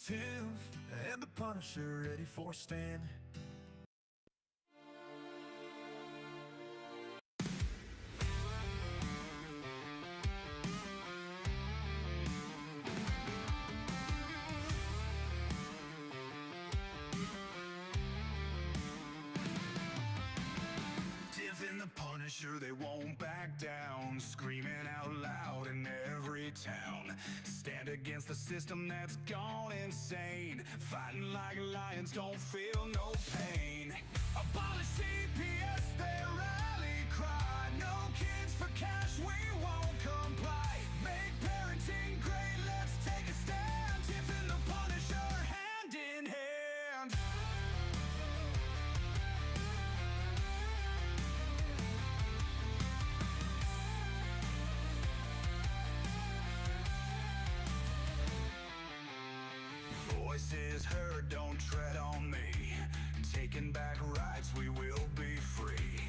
Tiff and the Punisher ready for a stand. Tiff and the Punisher, they won't back down, screaming out loud in every town. Stand against the system that's gone insane, fighting like lions, don't feel no pain. Abolish CPS, their rally cry. No kids for cash, we won't comply. Make parenting great, let's take a stand. Tiff and the Punisher, hand in hand. Voices heard, don't tread on me. Taking back rights, we will be free.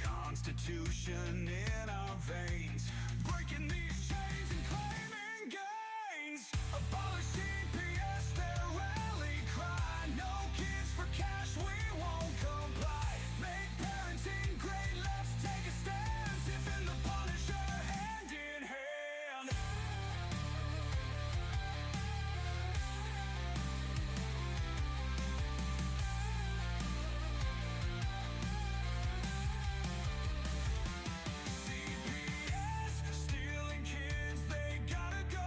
Constitution in our veins, breaking these chains and claiming gains. Abolish CPS, their rally cry. No kids for cash, we won't comply. Make parenting great, let's take a stand. Tiff and the Punisher, hand in hand. Stealing kids, they gotta go.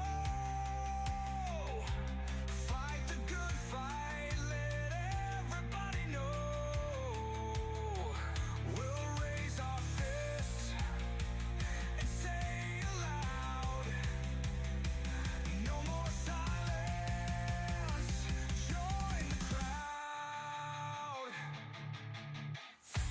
Fight the good fight, let everybody know. We'll raise our fists and say aloud, no more silence, join the crowd.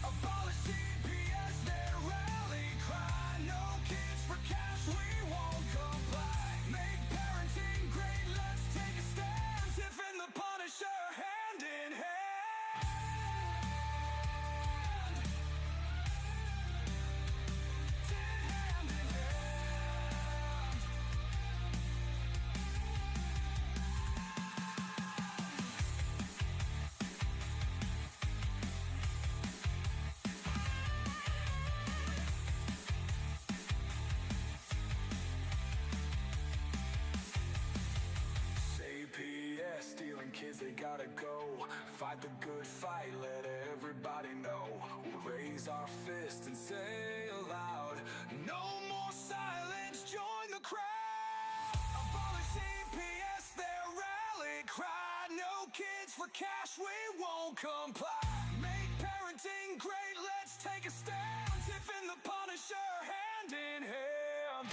Abolish CPS, their rally cry. No kids for cash, we won't comply. Make parenting great, let's take a stand. Tiff and the Punisher, hand in hand. Hand in hand. CPS, stealing kids, they gotta go. Fight the good fight, let everybody know. We'll raise our fists and say aloud, no more silence, join the crowd. Abolish CPS, their rally cry. No kids for cash, we won't comply. Make parenting great, let's take a stand. Tiff and the Punisher, hand in hand.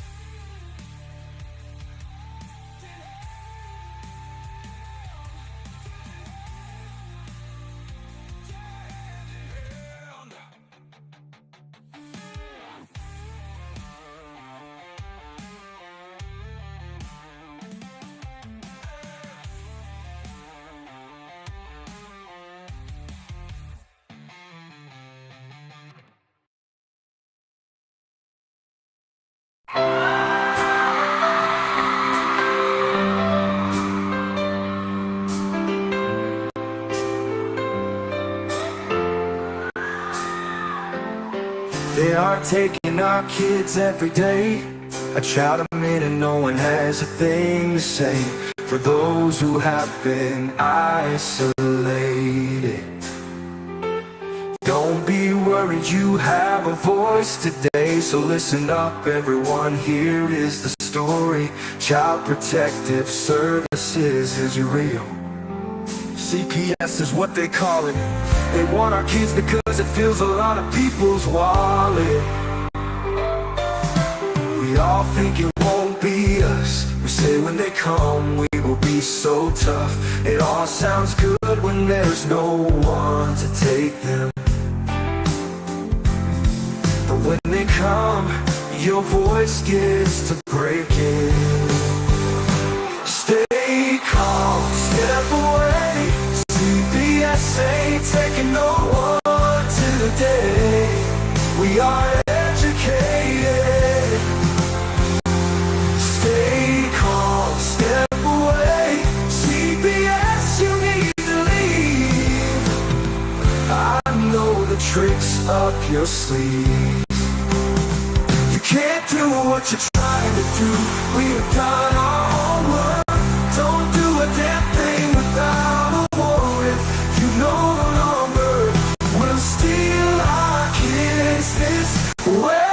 They are taking our kids every day. I shout them in and no one has a thing to say. For those who have been isolated, don't be worried, you have a voice today. So listen up everyone, here is the story. Child Protective Services is real. CPS is what they call it. They want our kids because it fills a lot of people's wallet. We all think it won't be us. We say when they come we will be so tough. It all sounds good when there's no one to take them. But when they come, your voice gets to breaking. Stay calm, step away. CPS ain't taking no one today. We are educated. Stay calm, step away. CPS tricks up your sleeve. You can't do what you're trying to do. We have done our homework. Don't do a damn thing without a warrant. You no longer will steal our kids this way.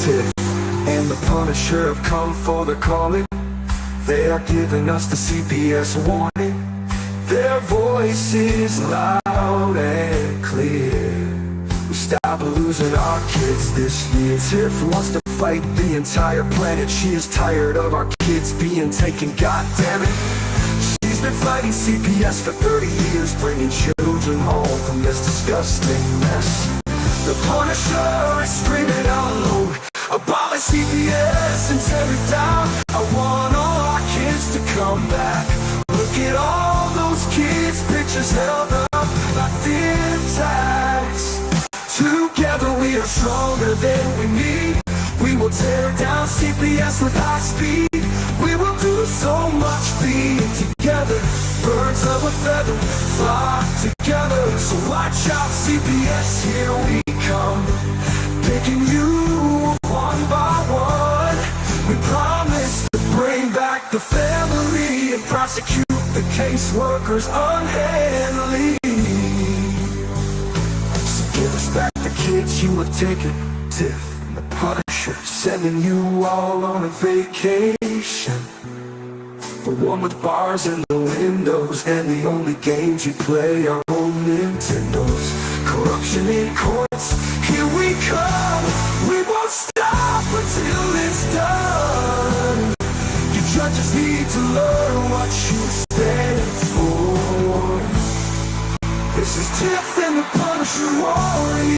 Tiff and the Punisher have come for the calling. They are giving us the CPS warning. Their voice is loud and clear. We stop losing our kids this year. Tiff wants to fight the entire planet. She is tired of our kids being taken, goddammit. She's been fighting CPS for 30 years, bringing children home from this disgusting mess. The Punisher is screaming out loud, abolish CPS and tear it down. I want all our kids to come back. Look at all those kids' pictures held up like thin tags. Together we are stronger than we need. We will tear down CPS with high speed. We will do so much being together. Birds of a feather flock together. So watch out CPS, here we come. Picking you one by one. We promise to bring back the family and prosecute the caseworkers unhandily. So give us back the kids you have taken. Tiff and the Punisher sending you all on a vacation. The one with bars in the windows, and the only games you play are on Nintendos. Corruption in courts, here we come. We won't stop until it's done. You judges need to learn what you stand for. This is Tiff and the Punisher warrior,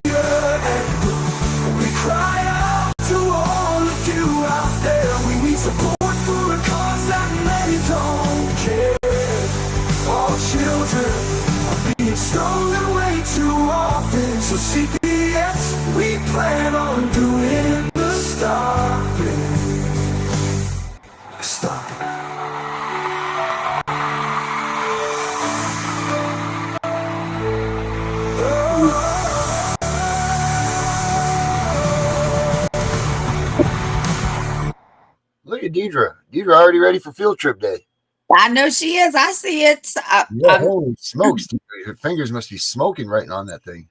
and we cry out to all of you out there. We need support for a cause that many don't care. All children are being stolen way too often. So CPS, we plan on doing the stopping. Stop it. Look at Deidre. Deidre already ready for field trip day. I know she is. I see it. Yeah, holy smokes. Deidre. Her fingers must be smoking writing on that thing.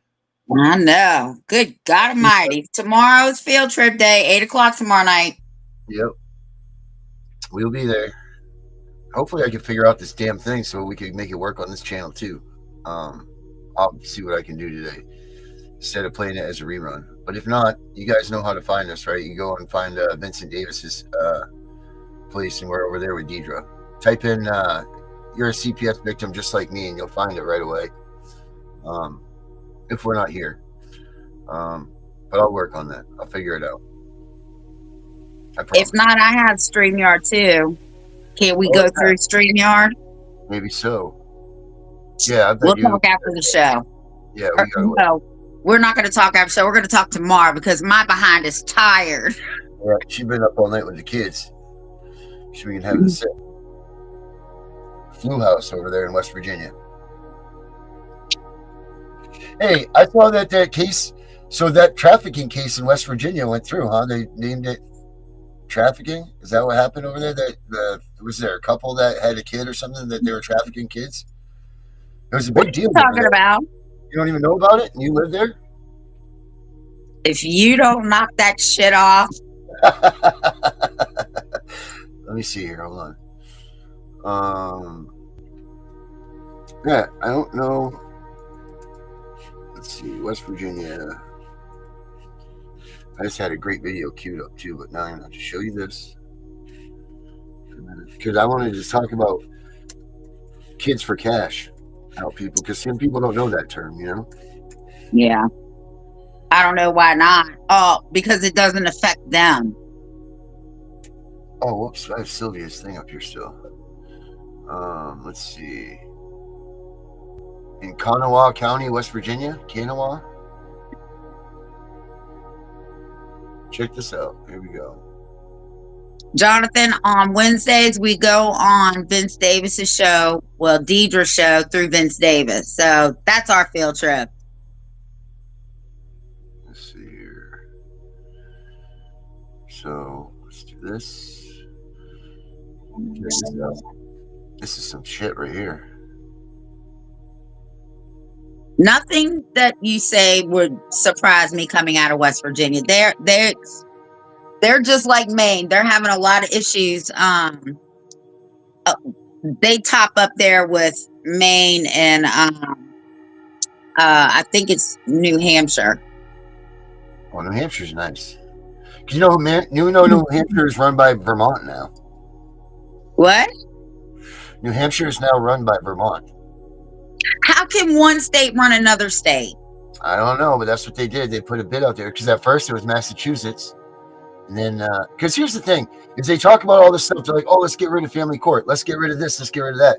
I know. Good God Almighty. Tomorrow's field trip day, 8 o'clock tomorrow night. Yep. We'll be there. Hopefully I can figure out this damn thing so we can make it work on this channel too. I'll see what I can do today instead of playing it as a rerun. But if not, you guys know how to find us, right? You can go and find Vincent Davis's place, and we're over there with Deidre. Type in you're a CPS victim just like me, and you'll find it right away. If we're not here. But I'll work on that. I'll figure it out. If not, I have StreamYard too. Can we go through StreamYard? Maybe so. Yeah, we'll talk after the show. Yeah, no, we're not going to talk after the show. We're going to talk tomorrow because my behind is tired. Yeah, she's been up all night with the kids. She's been having a flu house over there in West Virginia. Hey, I saw that case. So that trafficking case in West Virginia went through, huh? They named it trafficking. Is that what happened over there? Was there a couple that had a kid or something that they were trafficking kids? It was a big deal. What are you talking about? You don't even know about it? And you live there? If you don't knock that shit off. Let me see here. Hold on. Yeah, I don't know. Let's see. West Virginia. I just had a great video queued up too, but now I'm going to show you this. Because I wanted to talk about kids for cash. How people, because some people don't know that term, you know? Yeah. I don't know why not. Oh, because it doesn't affect them. Oh, whoops. I have Sylvia's thing up here still. Let's see. In Kanawha County, West Virginia. Kanawha. Check this out. Here we go. Jonathan, on Wednesdays, we go on Vince Davis's show, well, Deidre's show through Vince Davis. So that's our field trip. Let's see here. So let's do this. Check this out. This is some shit right here. Nothing that you say would surprise me coming out of West Virginia. They're just like Maine. They're having a lot of issues. They top up there with Maine and I think it's New Hampshire. Oh, New Hampshire's nice. You know, New Hampshire is run by Vermont now. What? New Hampshire is now run by Vermont. How can one state run another state? I don't know, but that's what they did. They put a bid out there because at first it was Massachusetts. And then, because here's the thing, is they talk about all this stuff. They're like, oh, let's get rid of family court. Let's get rid of this. Let's get rid of that.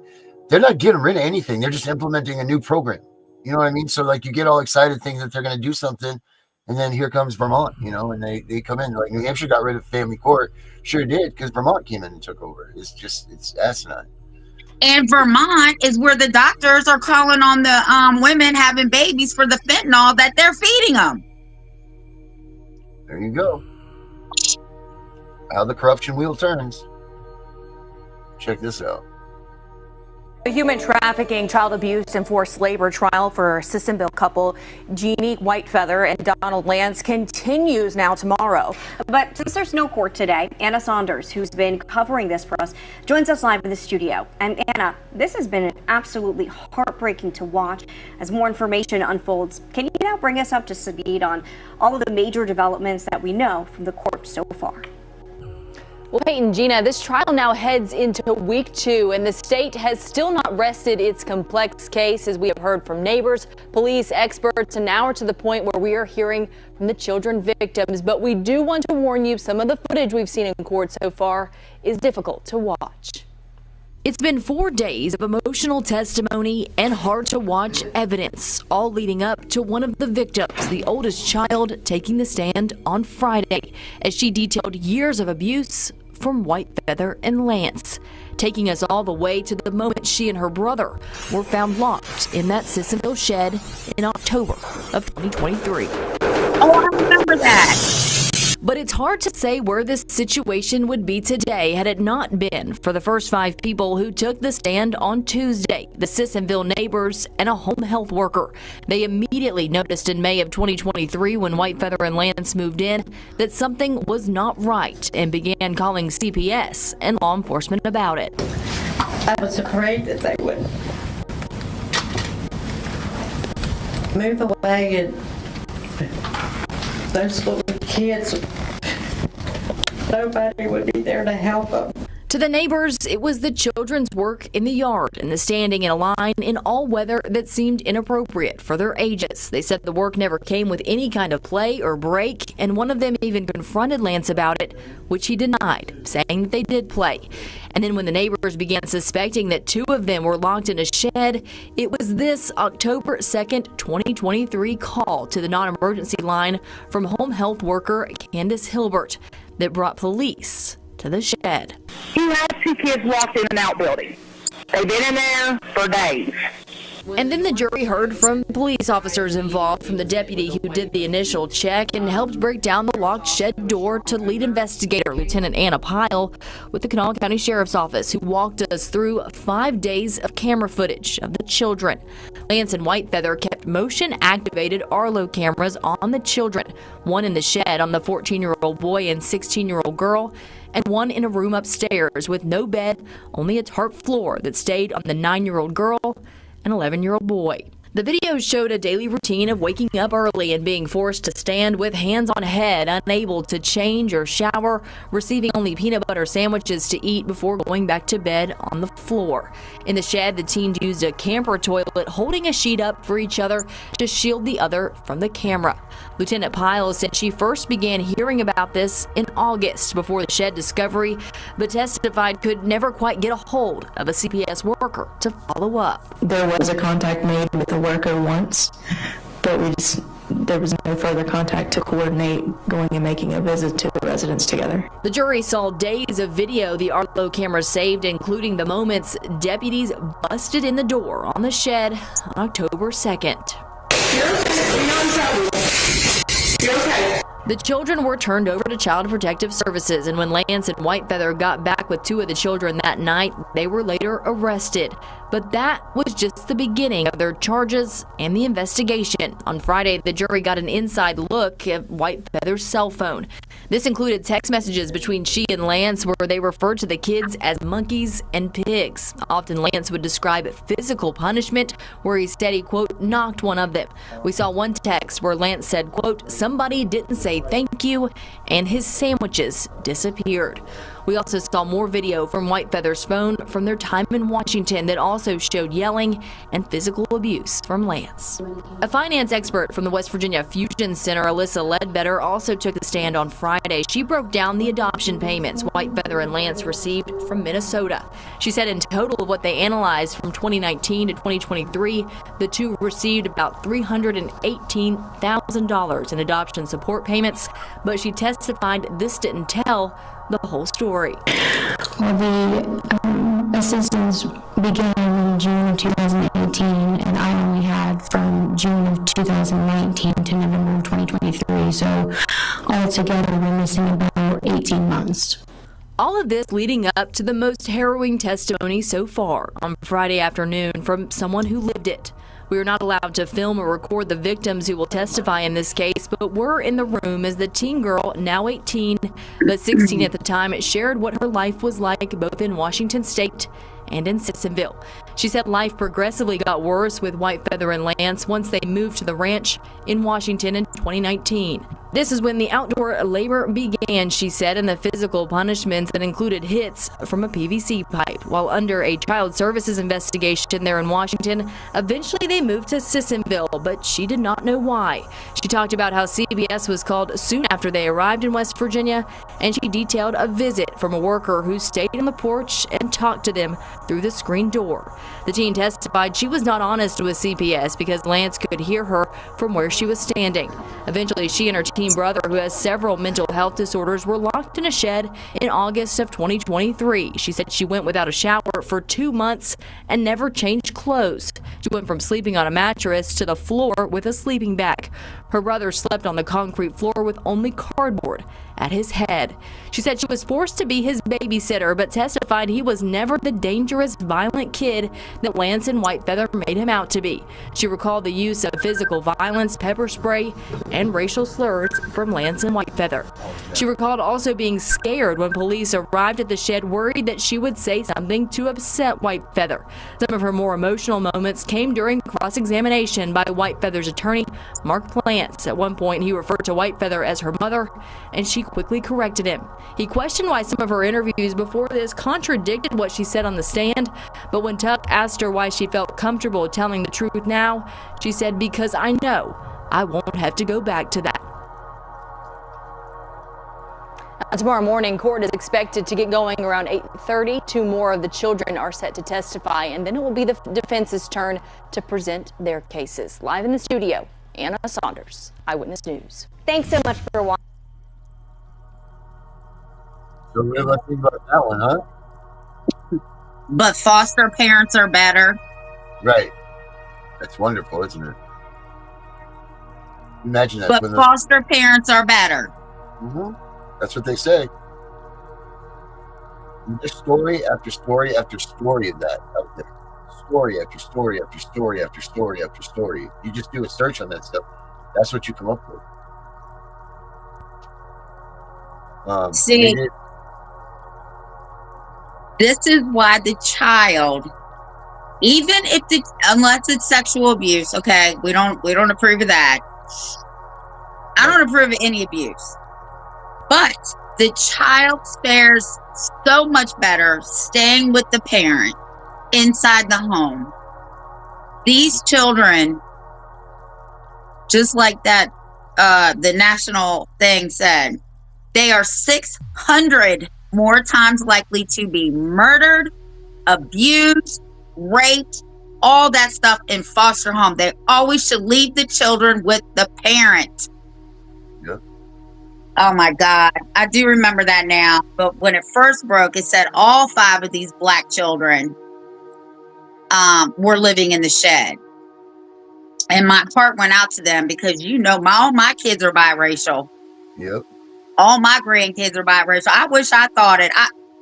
They're not getting rid of anything. They're just implementing a new program. You know what I mean? So like you get all excited thinking that they're going to do something. And then here comes Vermont, you know, and they come in like New Hampshire got rid of family court. Sure did, because Vermont came in and took over. It's asinine. And Vermont is where the doctors are calling on the women having babies for the fentanyl that they're feeding them. There you go. How the corruption wheel turns. Check this out. A human trafficking, child abuse, and forced labor trial for Sissonville couple Jeannie Whitefeather and Donald Lance continues now tomorrow. But since there's no court today, Anna Saunders, who's been covering this for us, joins us live in the studio. And Anna, this has been absolutely heartbreaking to watch as more information unfolds. Can you now bring us up to speed on all of the major developments that we know from the court so far? Well, Peyton, Gina, this trial now heads into week 2, and the state has still not rested its complex case, as we have heard from neighbors, police, experts, and now we're to the point where we are hearing from the children victims. But we do want to warn you, some of the footage we've seen in court so far is difficult to watch. It's been 4 days of emotional testimony and hard-to-watch evidence, all leading up to one of the victims, the oldest child, taking the stand on Friday as she detailed years of abuse from Whitefeather and Lance, taking us all the way to the moment she and her brother were found locked in that Sissonville shed in October of 2023. Oh, I remember that. But it's hard to say where this situation would be today had it not been for the first 5 people who took the stand on Tuesday, the Sissonville neighbors and a home health worker. They immediately noticed in May of 2023 when Whitefeather and Lance moved in that something was not right and began calling CPS and law enforcement about it. I was afraid that they would move away and those little kids, nobody would be there to help them. To the neighbors, it was the children's work in the yard and the standing in a line in all weather that seemed inappropriate for their ages. They said the work never came with any kind of play or break, and one of them even confronted Lance about it, which he denied, saying that they did play. And then when the neighbors began suspecting that 2 of them were locked in a shed, it was this October 2nd, 2023 call to the non-emergency line from home health worker Candace Hilbert that brought police to the shed. He has 2 kids locked in an outbuilding. They've been in there for days. And then the jury heard from police officers involved, from the deputy who did the initial check and helped break down the locked shed door to lead investigator Lieutenant Anna Pyle with the Kanawha County Sheriff's Office, who walked us through 5 days of camera footage of the children. Lance and Whitefeather kept motion-activated Arlo cameras on the children, one in the shed on the 14-year-old boy and 16-year-old girl, and one in a room upstairs with no bed, only a tarp floor that stayed on the 9-year-old girl and 11-year-old boy. The video showed a daily routine of waking up early and being forced to stand with hands on head, unable to change or shower, receiving only peanut butter sandwiches to eat before going back to bed on the floor. In the shed, the teens used a camper toilet, holding a sheet up for each other to shield the other from the camera. Lieutenant Pyle said she first began hearing about this in August before the shed discovery, but testified could never quite get a hold of a CPS worker to follow up. There was a contact made with the worker once, but there was no further contact to coordinate going and making a visit to the residence together. The jury saw days of video the Arlo camera saved, including the moments deputies busted in the door on the shed on October 2nd. The children were turned over to Child Protective Services, and when Lance and Whitefeather got back with 2 of the children that night, they were later arrested. But that was just the beginning of their charges and the investigation. On Friday, the jury got an inside look at Whitefeather's cell phone. This included text messages between she and Lance where they referred to the kids as monkeys and pigs. Often Lance would describe physical punishment where he said he, quote, knocked one of them. We saw one text where Lance said, quote, somebody didn't say thank you, and his sandwiches disappeared. We also saw more video from Whitefeather's phone from their time in Washington that also showed yelling and physical abuse from Lance. A finance expert from the West Virginia Fusion Center, Alyssa Ledbetter, also took the stand on Friday. She broke down the adoption payments Whitefeather and Lance received from Minnesota. She said in total of what they analyzed from 2019 to 2023, the two received about $318,000 in adoption support payments, but she testified this didn't tell the whole story. Well, the assistance began in June of 2018, and I only had from June of 2019 to November of 2023, so altogether we're missing about 18 months. All of this leading up to the most harrowing testimony so far on Friday afternoon from someone who lived it. We are not allowed to film or record the victims who will testify in this case, but were in the room as the teen girl, now 18, but 16 at the time, shared what her life was like both in Washington State and in Sissonville. She said life progressively got worse with Whitefeather and Lance once they moved to the ranch in Washington in 2019. This is when the outdoor labor began, she said, and the physical punishments that included hits from a PVC pipe. While under a child services investigation there in Washington, eventually they moved to Sissonville, but she did not know why. She talked about how CBS was called soon after they arrived in West Virginia, and she detailed a visit from a worker who stayed on the porch and talked to them through the screen door. The teen testified she was not honest with CPS because Lance could hear her from where she was standing. Eventually, she and her teen brother, who has several mental health disorders, were locked in a shed in August of 2023. She said she went without a shower for 2 months and never changed clothes. She went from sleeping on a mattress to the floor with a sleeping bag. Her brother slept on the concrete floor with only cardboard at his head. She said she was forced to be his babysitter, but testified he was never the dangerous, violent kid that Lance and Whitefeather made him out to be. She recalled the use of physical violence, pepper spray, and racial slurs from Lance and Whitefeather. She recalled also being scared when police arrived at the shed, worried that she would say something to upset Whitefeather. Some of her more emotional moments came during cross-examination by Whitefeather's attorney, Mark Plants. At one point, he referred to Whitefeather as her mother, and she quickly corrected him. He questioned why some of her interviews before this contradicted what she said on the stand, but when Tuck asked her why she felt comfortable telling the truth now, she said, because I know I won't have to go back to that. Tomorrow morning, court is expected to get going around 8:30. 2 more of the children are set to testify, and then it will be the defense's turn to present their cases. Live in the studio, Anna Saunders, Eyewitness News. Thanks so much for watching. So what do I think about that one, huh? But foster parents are better. Right. That's wonderful, isn't it? Imagine that. But foster parents are better. Mm-hmm. That's what they say. And there's story after story after story of that out there. Story after story after story after story after story. You just do a search on that stuff. That's what you come up with. See, this is why the child, even if unless it's sexual abuse, okay, we don't approve of that. I don't approve of any abuse. But the child fares so much better staying with the parent inside the home. These children, just like that, the national thing said, they are 600 more times likely to be murdered, abused, raped, all that stuff in foster home. They always should leave the children with the parent. Yep. Oh my God. I do remember that now. But when it first broke, it said all 5 of these black children were living in the shed. And my heart went out to them because, all my kids are biracial. Yep. All my grandkids are biracial. I wish I thought it.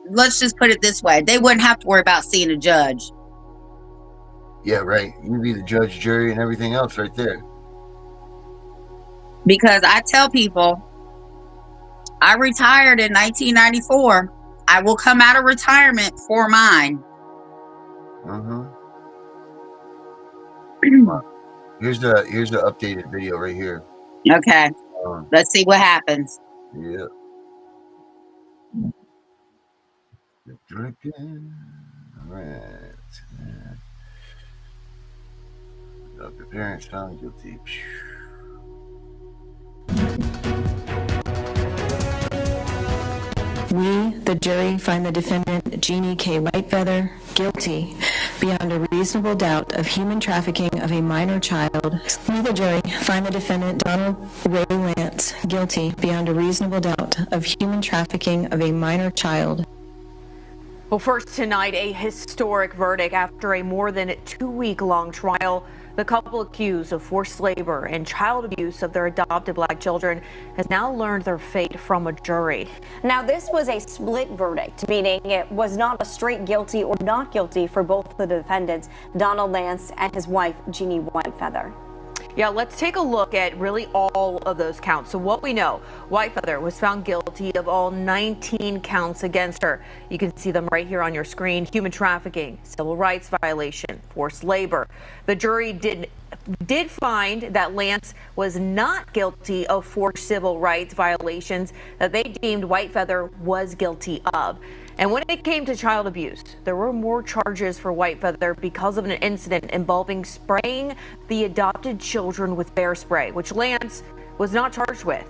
Let's just put it this way. They wouldn't have to worry about seeing a judge. Yeah, right. You'd be the judge, jury, and everything else right there. Because I tell people, I retired in 1994. I will come out of retirement for mine. Mm-hmm. Here's the updated video right here. Okay. Let's see what happens. Yeah. Drinking. All right. The parents found guilty. We, the jury, find the defendant, Jeannie K. Whitefeather, guilty beyond a reasonable doubt of human trafficking of a minor child. We, the jury, find the defendant, Donald Ray Lance, guilty beyond a reasonable doubt of human trafficking of a minor child. Well, first tonight, a historic verdict after a more than 2-week-long trial. The couple accused of forced labor and child abuse of their adopted black children has now learned their fate from a jury. Now, this was a split verdict, meaning it was not a straight guilty or not guilty for both the defendants, Donald Lance and his wife, Jeannie Whitefeather. Yeah, let's take a look at really all of those counts. So what we know, Whitefeather was found guilty of all 19 counts against her. You can see them right here on your screen. Human trafficking, civil rights violation, forced labor. The jury did find that Lance was not guilty of 4 civil rights violations that they deemed Whitefeather was guilty of. And when it came to child abuse, there were more charges for Whitefeather because of an incident involving spraying the adopted children with bear spray, which Lance was not charged with.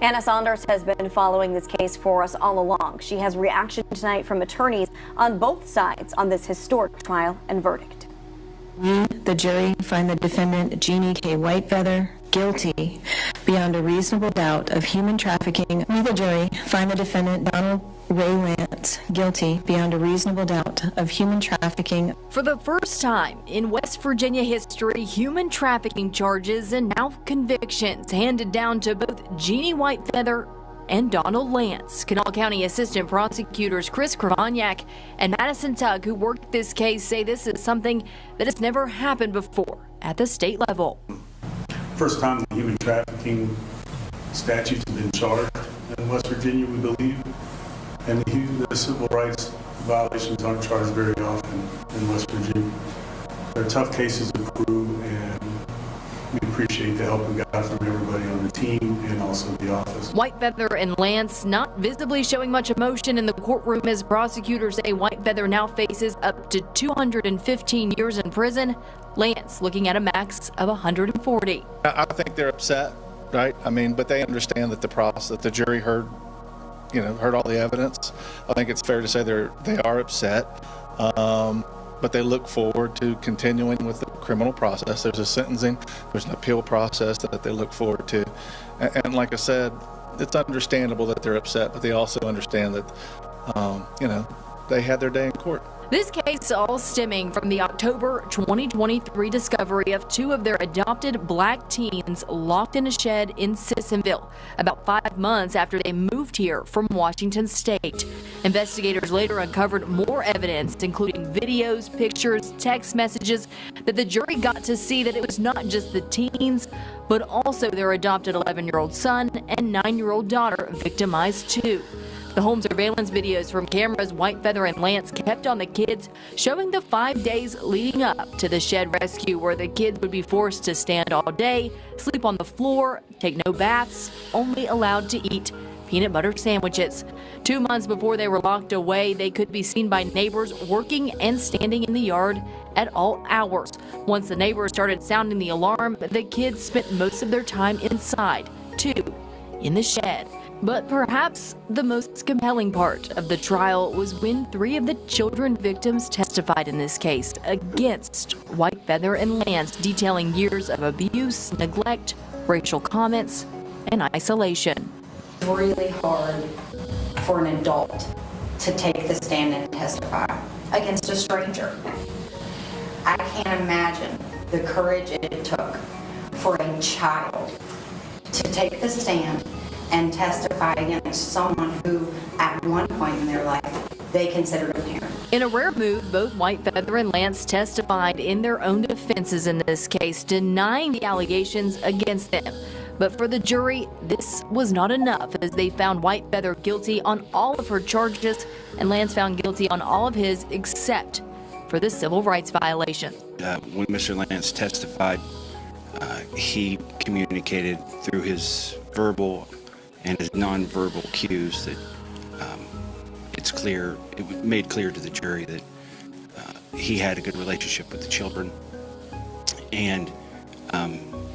Anna Saunders has been following this case for us all along. She has reaction tonight from attorneys on both sides on this historic trial and verdict. We, the jury, find the defendant, Jeannie K. Whitefeather, guilty beyond a reasonable doubt of human trafficking. We, the jury, find the defendant, Donald Ray Lance, guilty beyond a reasonable doubt of human trafficking. For the first time in West Virginia history, human trafficking charges and now convictions handed down to both Jeannie Whitefeather and Donald Lance. Kanawha County Assistant Prosecutors Chris Kravaniak and Madison Tugg, who worked this case, say this is something that has never happened before at the state level. First time the human trafficking statutes have been charged in West Virginia, we believe. And the civil rights violations aren't charged very often in West Virginia. They're tough cases to prove, and we appreciate the help we got from everybody on the team and also the office. Whitefeather and Lance not visibly showing much emotion in the courtroom as prosecutors say Whitefeather now faces up to 215 years in prison. Lance looking at a max of 140. I think they're upset, right? I mean, but they understand that the process, that the jury heard all the evidence. I think it's fair to say they are upset, but they look forward to continuing with the criminal process. There's a sentencing, there's an appeal process that they look forward to. And like I said, it's understandable that they're upset, but they also understand that, they had their day in court. This case all stemming from the October 2023 discovery of 2 of their adopted black teens locked in a shed in Sissonville, about 5 months after they moved here from Washington State. Investigators later uncovered more evidence, including videos, pictures, text messages, that the jury got to see that it was not just the teens, but also their adopted 11-year-old son and 9-year-old daughter victimized too. The home surveillance videos from cameras Whitefeather and Lance kept on the kids, showing the 5 days leading up to the shed rescue, where the kids would be forced to stand all day, sleep on the floor, take no baths, only allowed to eat peanut butter sandwiches. 2 months before they were locked away, they could be seen by neighbors working and standing in the yard at all hours. Once the neighbors started sounding the alarm, the kids spent most of their time inside, too, in the shed. But perhaps the most compelling part of the trial was when 3 of the children victims testified in this case against Whitefeather and Lance, detailing years of abuse, neglect, racial comments, and isolation. It's really hard for an adult to take the stand and testify against a stranger. I can't imagine the courage it took for a child to take the stand and testify against someone who, at one point in their life, they considered a parent. In a rare move, both Whitefeather and Lance testified in their own defenses in this case, denying the allegations against them. But for the jury, this was not enough, as they found Whitefeather guilty on all of her charges and Lance found guilty on all of his except for the civil rights violation. When Mr. Lance testified, he communicated through his verbal and his nonverbal cues that it made clear to the jury that he had a good relationship with the children, and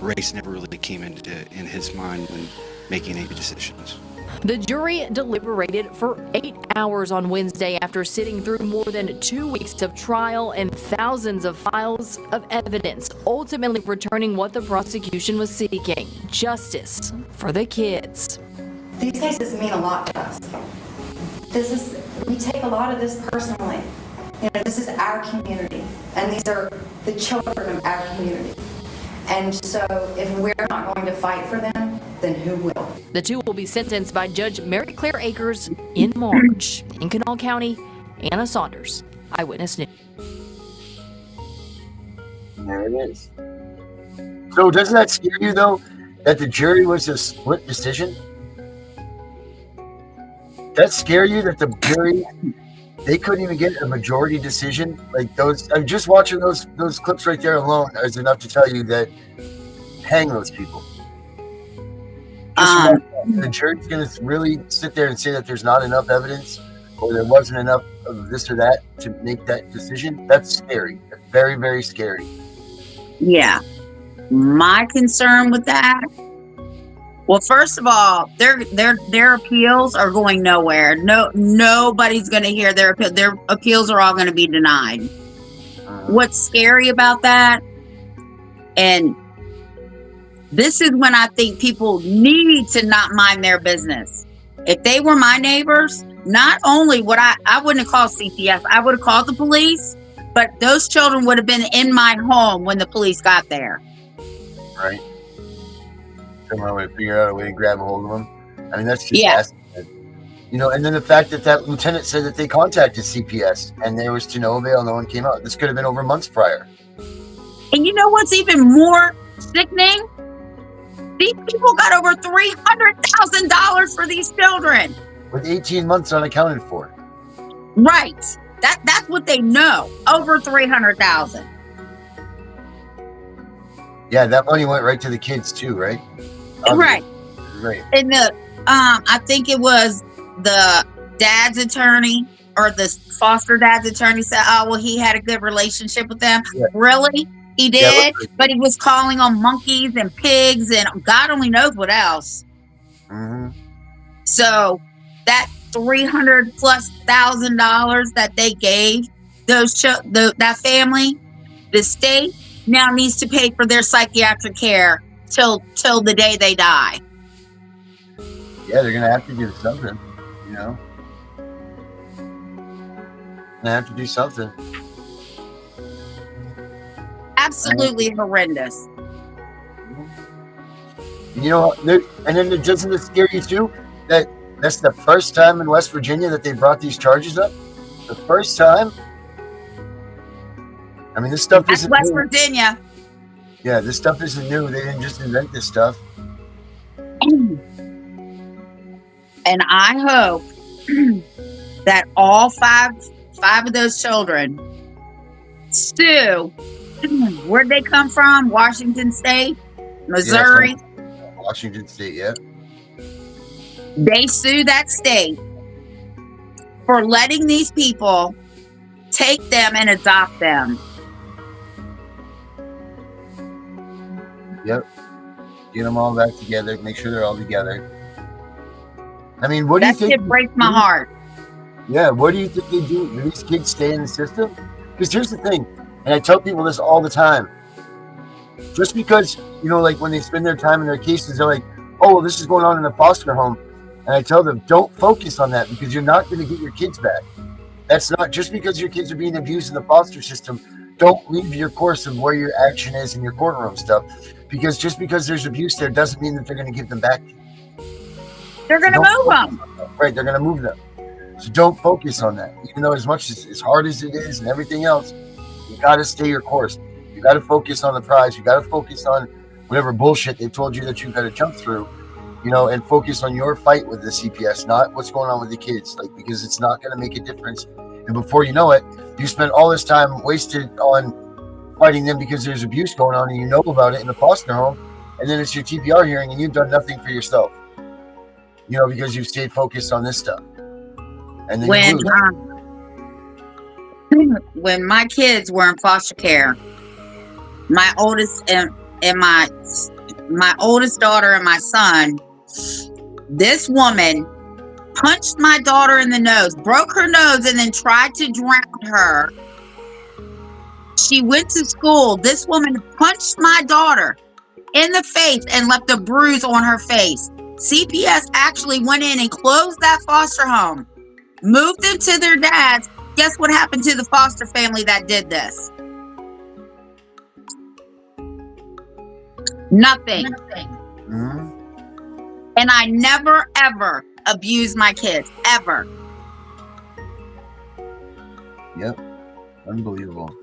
race never really came in his mind when making any decisions. The jury deliberated for 8 hours on Wednesday after sitting through more than 2 weeks of trial and thousands of files of evidence, ultimately returning what the prosecution was seeking: justice for the kids. These cases mean a lot to us. We take a lot of this personally. This is our community, and these are the children of our community. And so if we're not going to fight for them, then who will? The 2 will be sentenced by Judge Mary Claire Akers in March. In Kanawha County, Anna Saunders, Eyewitness News. There it is. So doesn't that scare you, though, that the jury was a split decision? That scare you that the jury, they couldn't even get a majority decision? Like those, I'm just watching those clips right there alone is enough to tell you that hang those people. The jury's going to really sit there and say that there's not enough evidence or there wasn't enough of this or that to make that decision. That's scary. That's very, very scary. Yeah. My concern with that, well, first of all, their appeals are going nowhere. Nobody's going to hear their appeal. Their appeals are all going to be denied. What's scary about that, and this is when I think people need to not mind their business. If they were my neighbors, not only would I wouldn't have called CPS, I would have called the police, but those children would have been in my home when the police got there. Right. Somehow would figure out a way to grab a hold of them. I mean, that's just asking. And then the fact that lieutenant said that they contacted CPS and there was to no avail, no one came out. This could have been over months prior. And you know what's even more sickening? These people got over $300,000 for these children. With 18 months unaccounted for. Right. That's what they know. Over $300,000. Yeah, that money went right to the kids too, right? Right. Right. And I think it was the dad's attorney or the foster dad's attorney said, oh, well, he had a good relationship with them. Yeah. Really? He did? Yeah, but he was calling them monkeys and pigs and God only knows what else. Mm-hmm. So that $300,000+ that they gave that family, the state now needs to pay for their psychiatric care till the day they die. Yeah, they're gonna have to do something, They have to do something. Absolutely horrendous. And then doesn't it scare you too that that's the first time in West Virginia that they brought these charges up? The first time. I mean, this stuff isn't West new. Virginia. Yeah, this stuff isn't new. They didn't just invent this stuff. And I hope that all five of those children sue. Where'd they come from? Washington State? Missouri? Yeah, Washington State, yeah. They sue that state for letting these people take them and adopt them. Yep. Get them all back together. Make sure they're all together. I mean, what do you That think? shit breaks my heart. Yeah, what do you think they do? Do these kids stay in the system? Because here's the thing, and I tell people this all the time. Just because, like when they spend their time in their cases, they're like, oh, well, this is going on in a foster home. And I tell them, don't focus on that because you're not going to get your kids back. That's not just because your kids are being abused in the foster system. Don't leave your course of where your action is in your courtroom stuff. Because just because there's abuse there doesn't mean that they're going to give them back. They're going to move them. Right, they're going to move them. So don't focus on that. Even though as hard as it is and everything else, you got to stay your course. You got to focus on the prize. You got to focus on whatever bullshit they've told you that you got to jump through, and focus on your fight with the CPS, not what's going on with the kids, because it's not going to make a difference. And before you know it, you spent all this time wasted on fighting them because there's abuse going on and you know about it in the foster home, and then it's your TPR hearing and you've done nothing for yourself, because you've stayed focused on this stuff. And then when my kids were in foster care, my oldest and my oldest daughter and my son, this woman punched my daughter in the nose, broke her nose, and then tried to drown her. She went to school. This woman punched my daughter in the face and left a bruise on her face. CPS actually went in and closed that foster home, moved them to their dads. Guess what happened to the foster family that did this? Nothing. Mm-hmm. And I never, ever abuse my kids, ever. Yep. Unbelievable.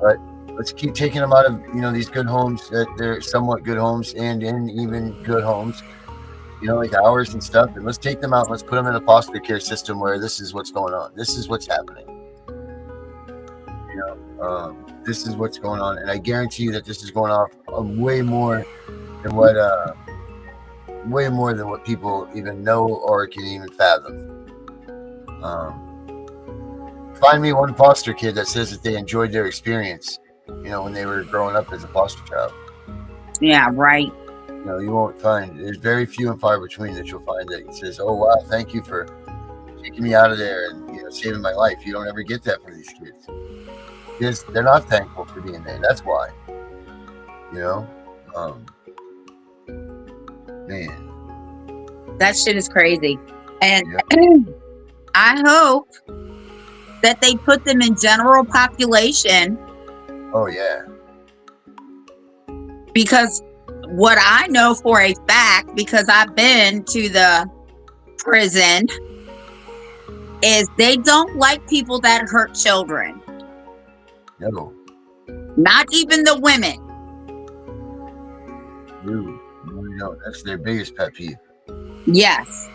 But let's keep taking them out of, these good homes that they're somewhat good homes and in even good homes, like ours and stuff. And let's take them out. And let's put them in a foster care system where this is what's going on. This is what's happening. This is what's going on. And I guarantee you that this is going off way more than what people even know or can even fathom. Find me one foster kid that says that they enjoyed their experience, when they were growing up as a foster child. Yeah, right. You won't find, there's very few and far between that you'll find that says, oh, wow, thank you for taking me out of there and, saving my life. You don't ever get that from these kids. Because they're not thankful for being there. That's why. Man. That shit is crazy. And I hope that they put them in general population. Oh, yeah. Because what I know for a fact, because I've been to the prison, is they don't like people that hurt children. No. Not even the women. No, that's their biggest pet peeve. Yes.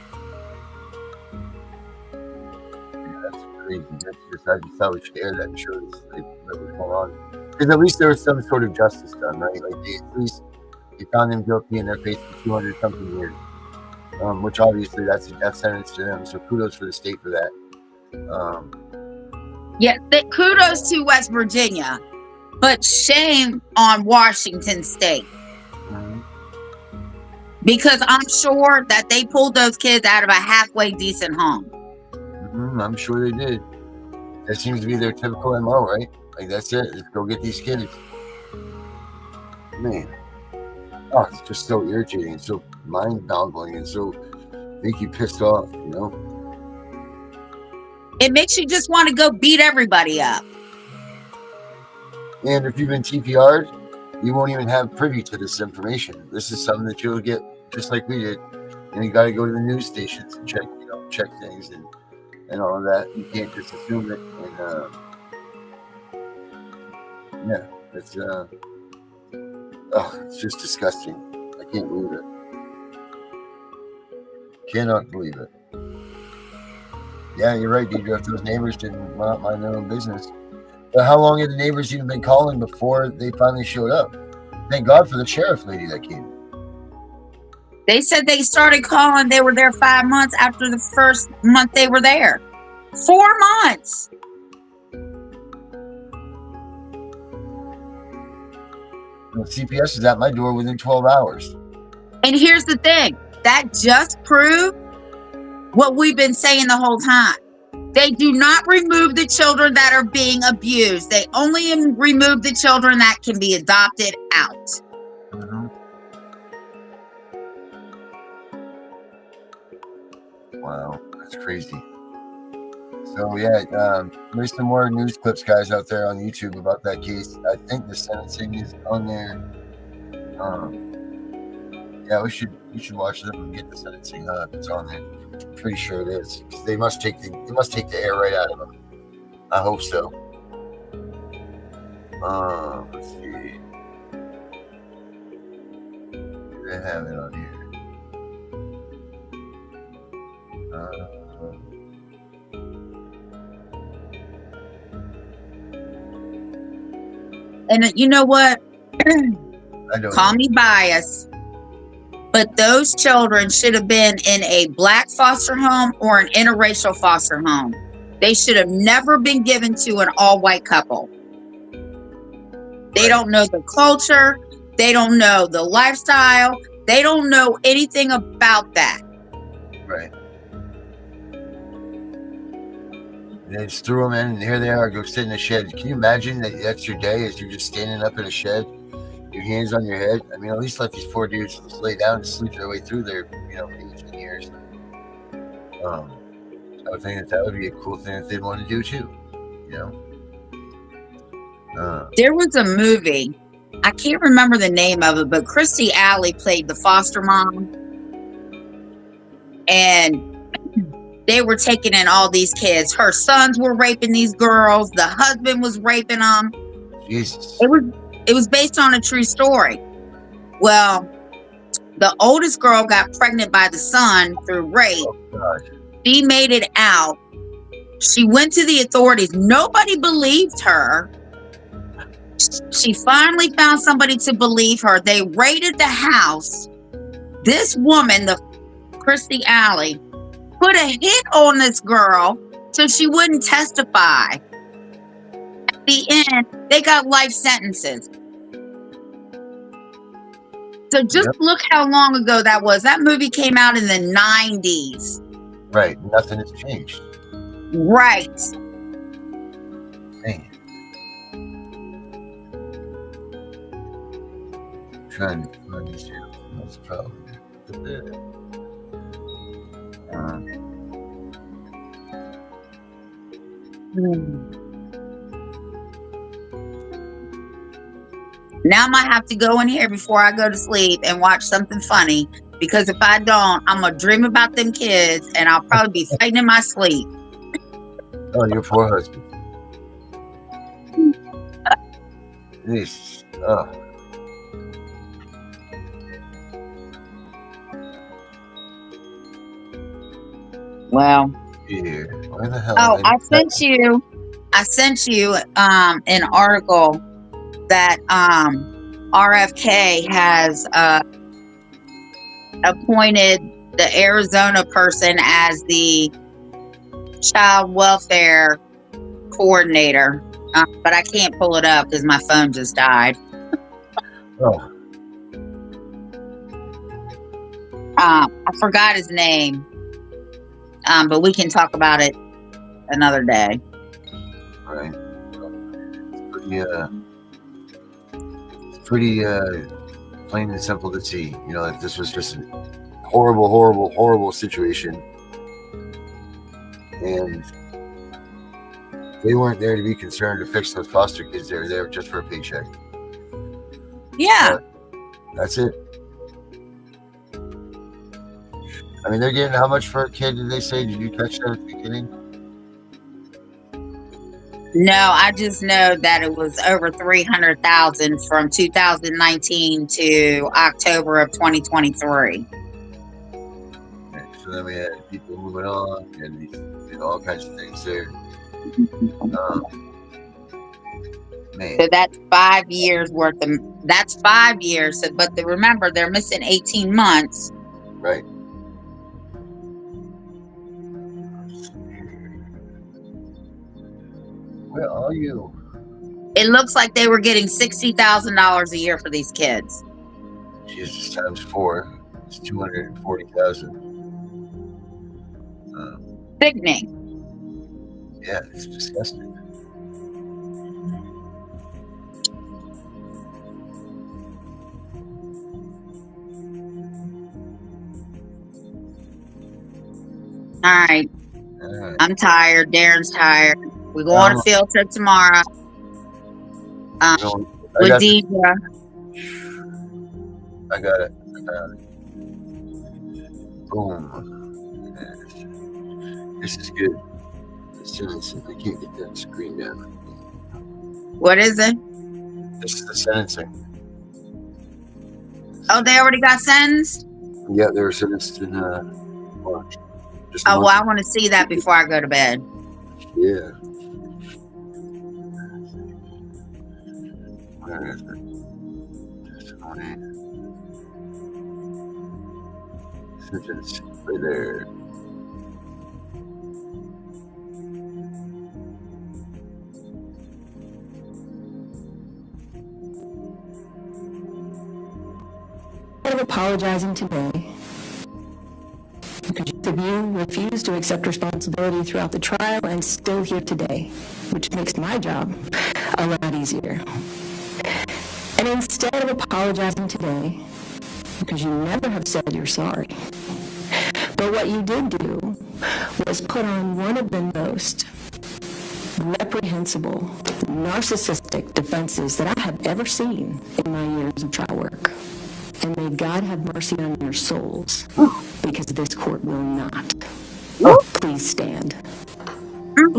That's crazy. I just thought we should air that and show this, what was going on. Because at least there was some sort of justice done, right? They found them guilty and they're facing 200 something years. Which obviously that's a death sentence to them. So kudos for the state for that. Kudos to West Virginia, but shame on Washington State. Mm-hmm. Because I'm sure that they pulled those kids out of a halfway decent home. Mm-hmm, I'm sure they did. That seems to be their typical MO, right? That's it. Let's go get these kids. Man. Oh, it's just so irritating and so mind-boggling and so make you pissed off, It makes you just want to go beat everybody up. And if you've been TPR'd, you won't even have privy to this information. This is something that you'll get just like we did. And you got to go to the news stations and check things and all of that. You can't just assume it. And it's just disgusting. I can't believe it. Cannot believe it. Yeah, you're right, Deidre. If those neighbors didn't mind their own business. But how long had the neighbors even been calling before they finally showed up? Thank God for the sheriff lady that came. They said they started calling. They were there 5 months after the first month they were there. 4 months. The CPS is at my door within 12 hours. And here's the thing. that just proved what we've been saying the whole time. They do not remove the children that are being abused. They only remove the children that can be adopted out. Mm-hmm. Wow, that's crazy. So yeah, there's some more news clips, guys, out there on YouTube about that case. I think the sentencing is on there. Yeah, we should watch them and get the sentencing if it's on there. I'm pretty sure it is. They must take the air right out of them. I hope so. Let's see. Do they have it on here? And you know what? I don't Call me biased, but those children should have been in a black foster home or an interracial foster home. They should have never been given to an all-white couple. They don't know the culture. They don't know the lifestyle. They don't know anything about that. Right. They just threw them in, and here they are, go sit in a shed. Can you imagine that's your day as you're just standing up in a shed, your hands on your head? I mean, at least let these poor dudes just lay down and sleep their way through their, 18 years. I would think that would be a cool thing that they'd want to do too, There was a movie, I can't remember the name of it, but Christy Alley played the foster mom, and they were taking in all these kids. Her sons were raping these girls. The husband was raping them. Jesus. It was based on a true story. Well, the oldest girl got pregnant by the son through rape. Oh, God. She made it out. She went to the authorities. Nobody believed her. She finally found somebody to believe her. They raided the house. This woman, the Christy Alley, put a hit on this girl so she wouldn't testify. At the end, they got life sentences. So just look how long ago that was. That movie came out in the 90s. Right. Nothing has changed. Right. Dang. Trying to find this here. That's probably the Now I might have to go in here before I go to sleep and watch something funny, because if I don't, I'm gonna dream about them kids and I'll probably be fighting in my sleep. Oh, your poor husband. Jesus. Oh. Well. Here. Where the hell? Oh, I sent you an article that RFK has appointed the Arizona person as the child welfare coordinator, but I can't pull it up because my phone just died. Oh. I forgot his name, but we can talk about it another day. Right. It's pretty plain and simple to see, that this was just a horrible, horrible, horrible situation. And they weren't there to be concerned to fix those foster kids. They were there just for a paycheck. Yeah. That's it. I mean, they're getting how much for a kid, did they say? Did you catch that at the beginning? No, I just know that it was over $300,000 from 2019 to October of 2023. So then we had people moving on and all kinds of things there. Man. So that's 5 years worth of. That's 5 years. So, but remember, they're missing 18 months. Right. Where are you? It looks like they were getting $60,000 a year for these kids. Jesus, times 4. It's 240,000. Sickening. Yeah, it's disgusting. All right. I'm tired. Darren's tired. We go on a field trip tomorrow. With Deidre. I got it. Boom. This is good. Sentencing. I can't get that screen down. What is it? This is the sentencing. Oh, they already got sentenced? Yeah, they were sentenced in March. Oh, well, I want to see that before I go to bed. Yeah. Where is it? Sentence right there. Instead of apologizing today, because each of you refused to accept responsibility throughout the trial and still here today, which makes my job a lot easier. And instead of apologizing today, because you never have said you're sorry, but what you did do was put on one of the most reprehensible, narcissistic defenses that I have ever seen in my years of trial work. And may God have mercy on your souls, because this court will not. Please stand.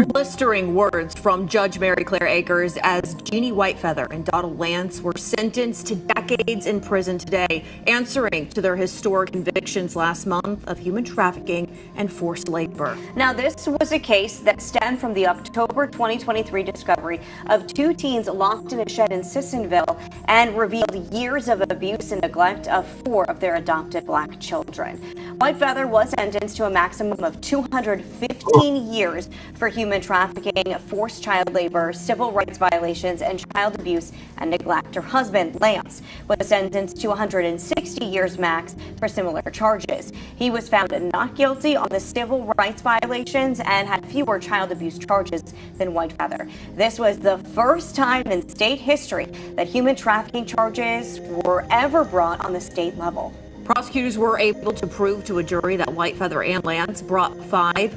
Blistering words from Judge Mary Claire Akers as Jeannie Whitefeather and Donald Lance were sentenced to decades in prison today, answering to their historic convictions last month of human trafficking and forced labor. Now, this was a case that stemmed from the October 2023 discovery of two teens locked in a shed in Sissonville and revealed years of abuse and neglect of 4 of their adopted black children. Whitefeather was sentenced to a maximum of 215 years for human trafficking, forced child labor, civil rights violations, and child abuse and neglect. Her husband, Lance, was sentenced to 160 years max for similar charges. He was found not guilty on the civil rights violations and had fewer child abuse charges than Whitefeather. This was the first time in state history that human trafficking charges were ever brought on the state level. Prosecutors were able to prove to a jury that Whitefeather and Lance brought 5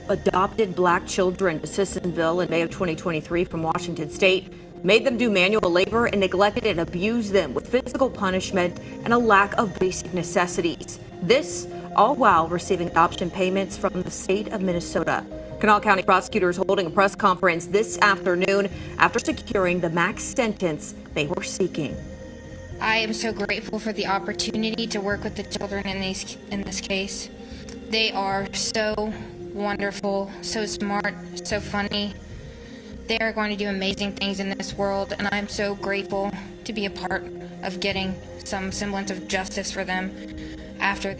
adopted black children to Sissonville in May of 2023 from Washington State, made them do manual labor, and neglected and abused them with physical punishment and a lack of basic necessities. This all while receiving adoption payments from the state of Minnesota. Kanawha County prosecutors holding a press conference this afternoon after securing the max sentence they were seeking. I am so grateful for the opportunity to work with the children in this case. They are so wonderful, so smart, so funny. They are going to do amazing things in this world, and I'm so grateful to be a part of getting some semblance of justice for them after.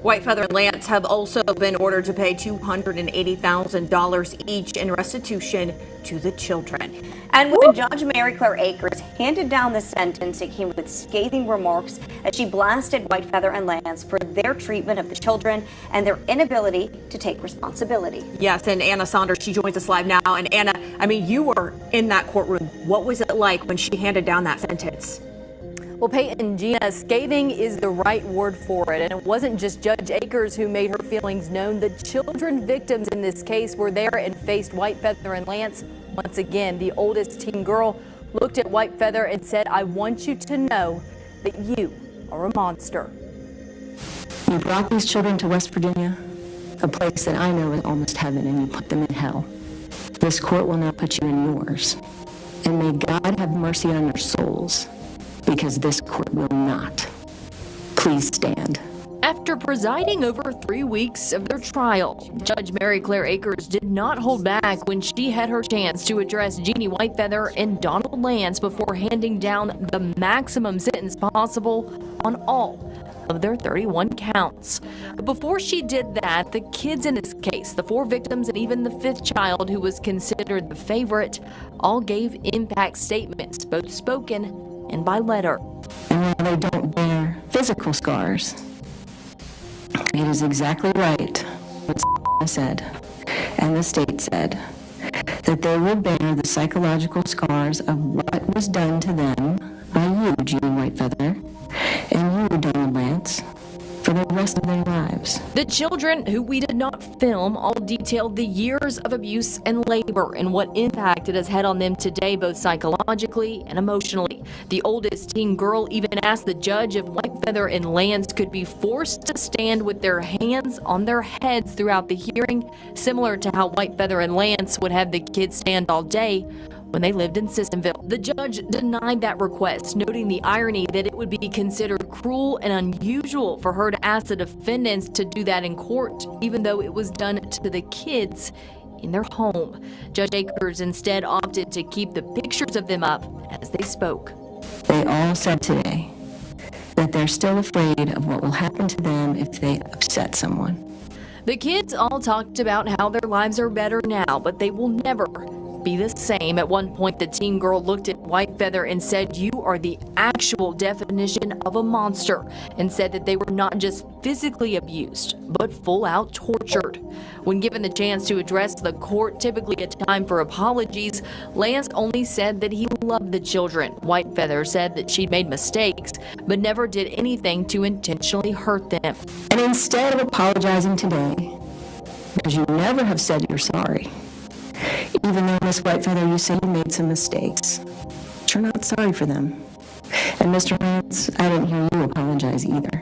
Whitefeather and Lance have also been ordered to pay $280,000 each in restitution to the children. And when Judge Mary Claire Akers handed down the sentence, it came with scathing remarks as she blasted Whitefeather and Lance for their treatment of the children and their inability to take responsibility. Yes, and Anna Saunders, she joins us live now. And Anna, I mean, you were in that courtroom. What was it like when she handed down that sentence? Well, Peyton, Gina, scathing is the right word for it. And it wasn't just Judge Akers who made her feelings known. The children victims in this case were there and faced Whitefeather and Lance. Once again, the oldest teen girl looked at Whitefeather and said, "I want you to know that you are a monster." You brought these children to West Virginia, a place that I know is almost heaven, and you put them in hell. This court will now put you in yours. And may God have mercy on your souls, because this court will not. Please stand. After presiding over 3 weeks of their trial, Judge Mary Claire Akers did not hold back when she had her chance to address Jeannie Whitefeather and Donald Lance before handing down the maximum sentence possible on all of their 31 counts. But before she did that, the kids in this case, the 4 victims and even the 5th child who was considered the favorite, all gave impact statements, both spoken and by letter. And while they don't bear physical scars, It is exactly right what said, and the state said, that they will bear the psychological scars of what was done to them by you, Jeannie Whitefeather, and you, Donald Lance, for the rest of their lives. The children, who we did not film, all detailed the years of abuse and labor and what impact it has had on them today, both psychologically and emotionally. The oldest teen girl even asked the judge if Whitefeather and Lance could be forced to stand with their hands on their heads throughout the hearing, similar to how Whitefeather and Lance would have the kids stand all day when they lived in Sissonville. The judge denied that request, noting the irony that it would be considered cruel and unusual for her to ask the defendants to do that in court, even though it was done to the kids in their home. Judge Akers instead opted to keep the pictures of them up as they spoke. They all said today that they're still afraid of what will happen to them if they upset someone. The kids all talked about how their lives are better now, but they will never be the same. At one point, the teen girl looked at Whitefeather and said, "You are the actual definition of a monster," and said that they were not just physically abused, but full out tortured. When given the chance to address the court, typically a time for apologies, Lance only said that he loved the children. Whitefeather said that she'd made mistakes, but never did anything to intentionally hurt them. And instead of apologizing today, because you never have said you're sorry, even though, Miss Whitefeather, you say you made some mistakes, but you're not sorry for them. And Mr. Lance, I didn't hear you apologize either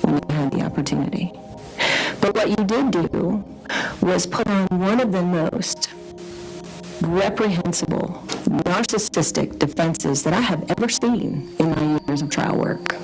when you had the opportunity. But what you did do was put on one of the most reprehensible, narcissistic defenses that I have ever seen in my years of trial work.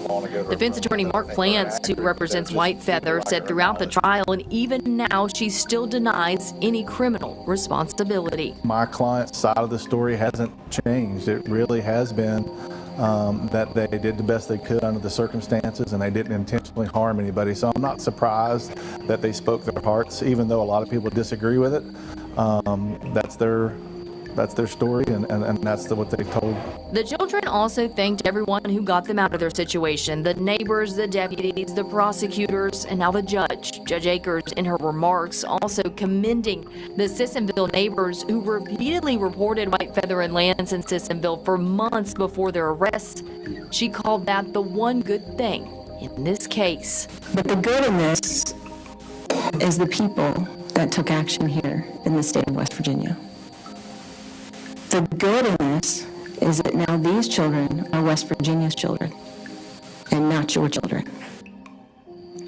Defense attorney Mark Plants, who represents Whitefeather, said throughout the trial and even now she still denies any criminal responsibility. My client's side of the story hasn't changed. It really has been that they did the best they could under the circumstances and they didn't intentionally harm anybody. So I'm not surprised that they spoke their hearts, even though a lot of people disagree with it. That's their story, and that's what they told. The children also thanked everyone who got them out of their situation, the neighbors, the deputies, the prosecutors, and now the judge. Judge Akers, in her remarks, also commending the Sissonville neighbors who repeatedly reported Whitefeather and Lance in Sissonville for months before their arrests. She called that the one good thing in this case. But the good in this is the people that took action here in the state of West Virginia. The good in this is that now these children are West Virginia's children and not your children.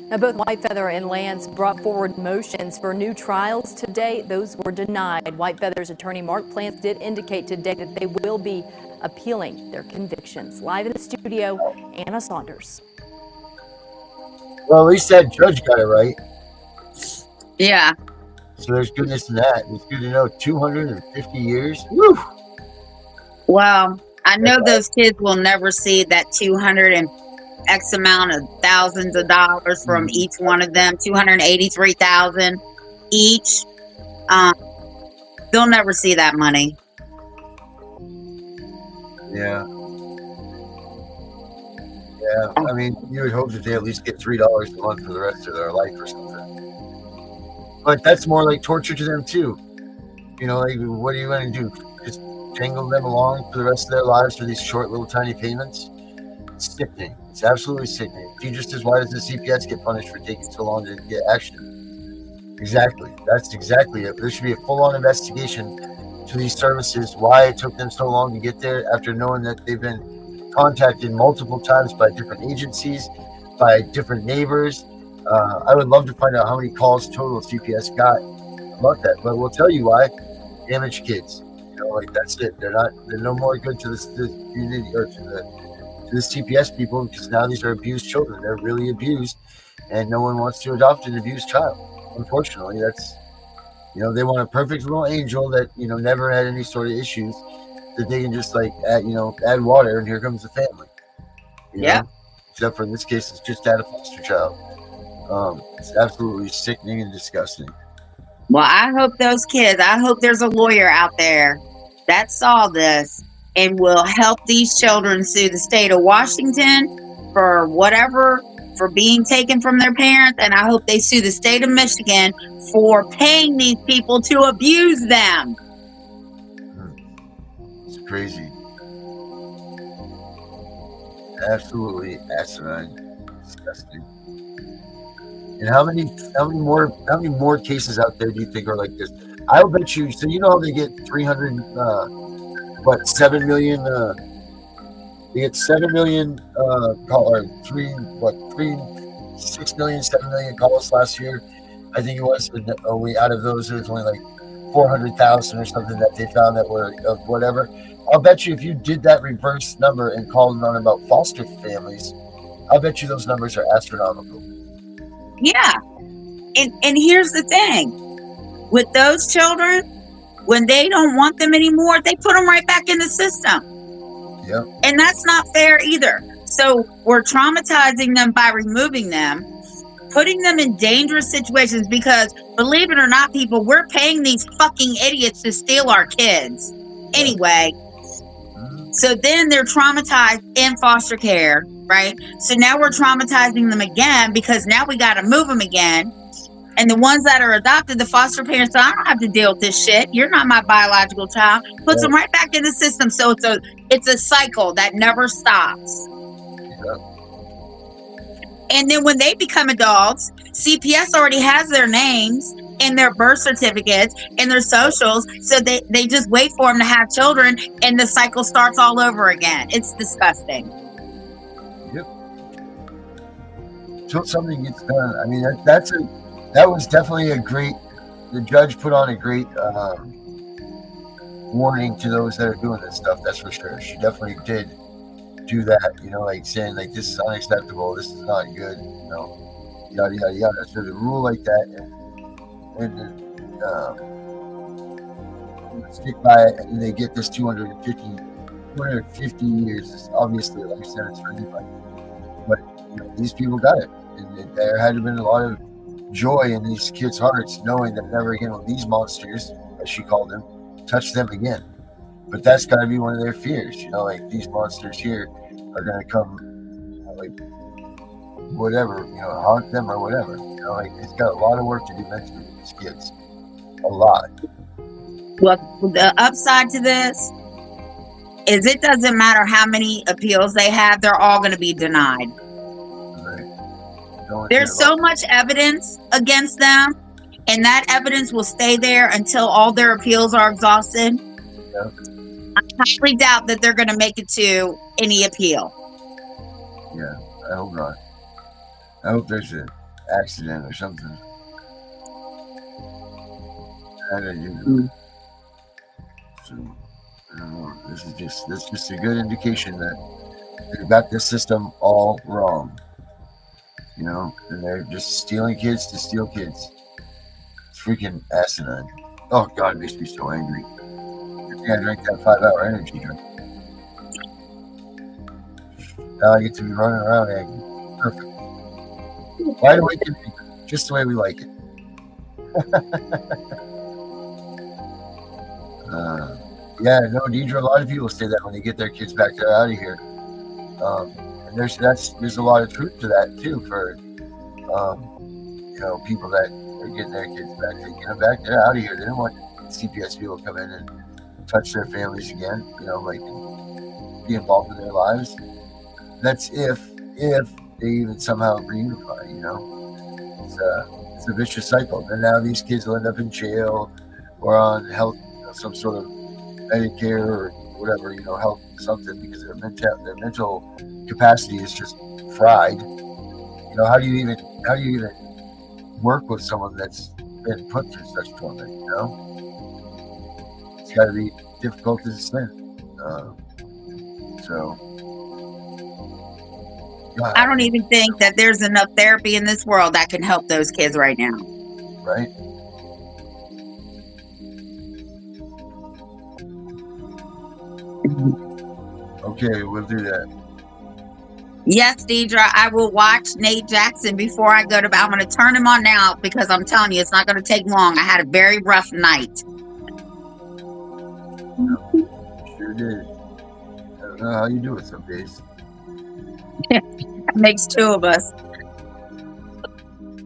Now, both Whitefeather and Lance brought forward motions for new trials today. Those were denied. Whitefeather's attorney Mark Plants did indicate today that they will be appealing their convictions. Live in the studio, Anna Saunders. Well, at least that judge got it right. Yeah. So there's goodness in that. It's good to know 250 years. Woo! Well, I know those kids will never see that 200 and X amount of thousands of dollars from each one of them, 283,000 each. They'll never see that money. Yeah. Yeah. I mean, you would hope that they at least get $3 a month for the rest of their life or something. But that's more like torture to them too. You know, like, what are you going to do? Just jangle them along for the rest of their lives for these short little tiny payments? It's sickening. It's absolutely sickening. Just as why does the CPS get punished for taking so long to get action? Exactly. That's exactly it. There should be a full-on investigation to these services, why it took them so long to get there after knowing that they've been contacted multiple times by different agencies, by different neighbors. I would love to find out how many calls total CPS got about that, but we'll tell you why. Damaged kids. You know, like, that's it. They're no more good to this community or to the CPS people, because now these are abused children. They're really abused, and no one wants to adopt an abused child. Unfortunately, that's, you know, they want a perfect little angel that, you know, never had any sort of issues that they can just like add water and here comes the family. Yeah. Except for in this case, it's just add a foster child. It's absolutely sickening and disgusting. Well, I hope there's a lawyer out there that saw this and will help these children sue the state of Washington for whatever for being taken from their parents, and I hope they sue the state of Michigan for paying these people to abuse them. It's crazy. Absolutely asinine. Disgusting. And how many more cases out there do you think are like this? I'll bet you. So you know how they get 7 million. They get 7 million. Or 6 million, 7 million calls last year. I think it was. And only out of those, there's only like 400,000 or something that they found that were whatever. I'll bet you if you did that reverse number and called on about foster families, I'll bet you those numbers are astronomical. Yeah. And here's the thing. With those children, when they don't want them anymore, they put them right back in the system. Yep. And that's not fair either. So we're traumatizing them by removing them, putting them in dangerous situations because, believe it or not, people, we're paying these fucking idiots to steal our kids. Anyway, so then they're traumatized in foster care, right? So now we're traumatizing them again because now we got to move them again. And the ones that are adopted, the foster parents, I don't have to deal with this shit. You're not my biological child. Puts them right back in the system. So it's a cycle that never stops. And then when they become adults, CPS already has their names and their birth certificates and their socials. So they just wait for them to have children and the cycle starts all over again. It's disgusting. Yep. Until something gets done. I mean, that was definitely the judge put on a great warning to those that are doing this stuff. That's for sure. She definitely did do that, like saying like this is unacceptable, this is not good, yada yada yada. So the rule like that and stick by it, and they get this 250 years is obviously a life sentence for anybody. But these people got it, and there had been a lot of joy in these kids' hearts, knowing that never again will these monsters, as she called them, touch them again. But that's got to be one of their fears, like these monsters here are going to come, like whatever, haunt them or whatever. Like it's got a lot of work to do mentally with these kids. A lot. Well, the upside to this is it doesn't matter how many appeals they have, they're all going to be denied. Right. There's so much evidence against them, and that evidence will stay there until all their appeals are exhausted. Yeah. I highly doubt that they're going to make it to any appeal. Yeah, I hope not. I hope there's an accident or something. So, I don't know. This is just a good indication that they've got this system all wrong. And they're just stealing kids to steal kids. It's freaking asinine. Oh God, it makes me so angry. I drank that 5-hour energy drink. Now I get to be running around angry. Perfect. Wide awake and angry, just the way we like it. No, Deidre, a lot of people say that when they get their kids back, they're out of here. And there's a lot of truth to that too for people that are getting their kids back. They get them back, they're out of here. They don't want CPS people to come in and touch their families again, like be involved in their lives. That's if they even somehow reunify, it's a vicious cycle. And now these kids will end up in jail or on health, some sort of Medicare or whatever, health something, because their mental capacity is just fried. How do you even work with someone that's been put through such torment? It's got to be difficult as sin. I don't even think that there's enough therapy in this world that can help those kids right now. Right. Okay, we'll do that. Yes, Deidre, I will watch Nate Jackson before I go to bed. I'm going to turn him on now because I'm telling you, it's not going to take long. I had a very rough night. Sure did. I don't know how you do it some days. That makes two of us.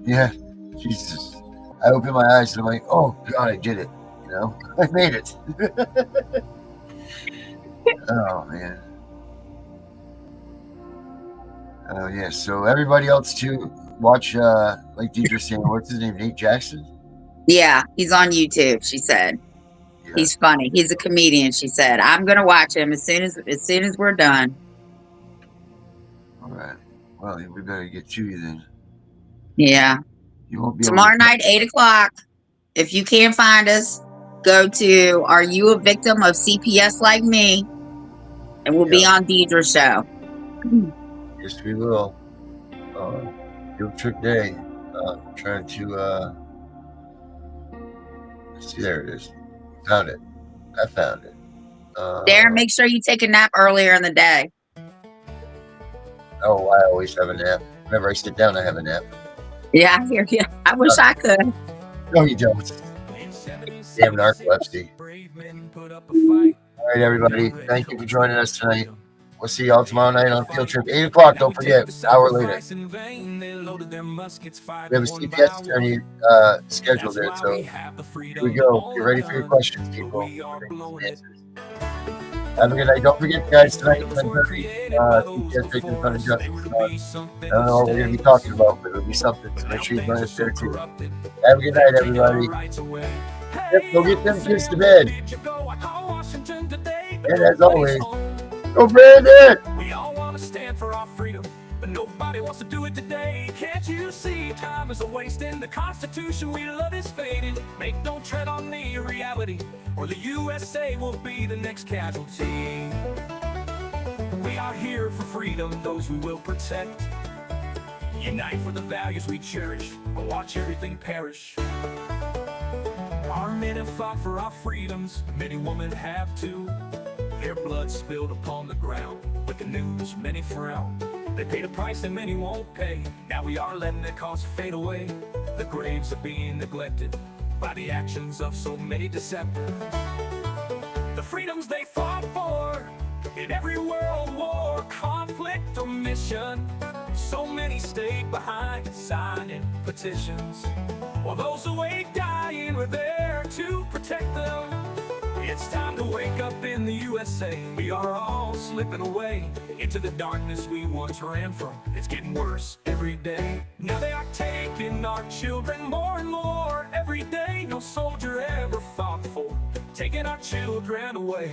Yeah, Jesus. I opened my eyes and I'm like, oh God, I did it. You know, I made it. Oh man. Oh yeah. So everybody else too, watch. Like Deidre saying, what's his name? Nate Jackson. Yeah, he's on YouTube. She said he's funny. He's a comedian. She said I'm gonna watch him as soon as we're done. All right. Well, we better get to you then. Yeah. You won't be Tomorrow able to... night, 8:00. If you can't find us, go to Are You a Victim of CPS Like Me? And we'll be on Deidre's show. Yes, we will. Field trip day. Trying to see, there it is. Found it. I found it. Darren, make sure you take a nap earlier in the day. Oh, I always have a nap. Whenever I sit down, I have a nap. Yeah, I hear you. I wish I could. No, you don't. Damn narcolepsy. All right, everybody. Thank you for joining us tonight. We'll see y'all tomorrow night on Field Trip. 8:00. Don't forget, an hour later. We have a CPS attorney scheduled there, so here we go. Get ready for your questions, people. Have a good night. Don't forget, guys, tonight, CPS Victims Under Justice. I don't know what we're going to be talking about, but it'll be something, so make sure you join us there, too. Have a good night, everybody. Yep, go get them kids to bed. And as always, go Brandon! We all want to stand for our freedom, but nobody wants to do it today. Can't you see time is a waste and the Constitution we love is fading? Make no tread on the reality, or the USA will be the next casualty. We are here for freedom, those we will protect. Unite for the values we cherish, or watch everything perish. Our men have fought for our freedoms, many women have too. Their blood spilled upon the ground, with the news many frown. They paid a price that many won't pay. Now we are letting the cause fade away. The graves are being neglected by the actions of so many deceptive. The freedoms they fought for in every world war, conflict or mission. So many stayed behind, signing petitions. While those awake dying were there to protect them. It's time to wake up in the USA. We are all slipping away into the darkness we once ran from. It's getting worse every day. Now they are taking our children more and more every day. No soldier ever fought for taking our children away.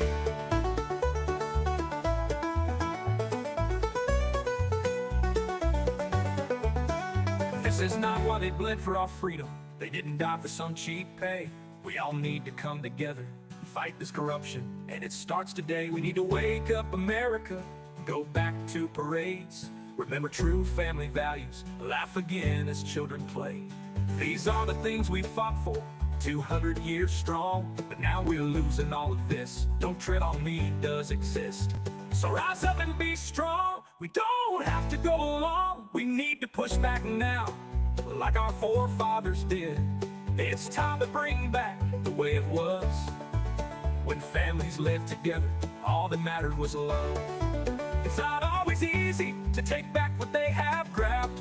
This is not why they bled for our freedom. They didn't die for some cheap pay. We all need to come together, fight this corruption, and it starts today. We need to wake up America, go back to parades, remember true family values, laugh again as children play. These are the things we fought for, 200 years strong, but now we're losing all of this. Don't tread on me does exist. So rise up and be strong. We don't have to go along. We need to push back now, like our forefathers did. It's time to bring back the way it was, when families lived together, all that mattered was love. It's not always easy to take back what they have grabbed.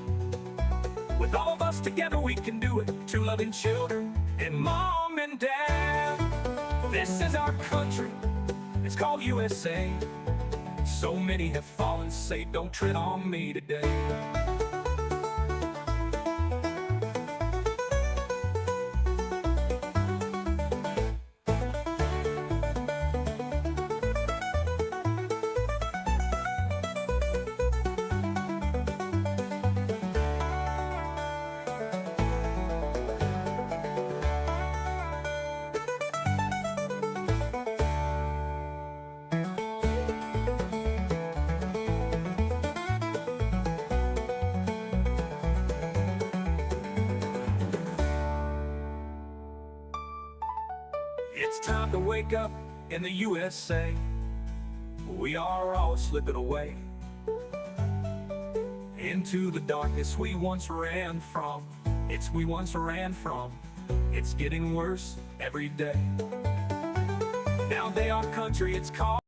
With all of us together we can do it, two loving children and mom and dad. This is our country, it's called USA. So many have fallen, say don't tread on me today. It's time to wake up in the USA. We are all slipping away into the darkness we once ran from. We once ran from. It's getting worse every day. Now they are country, it's called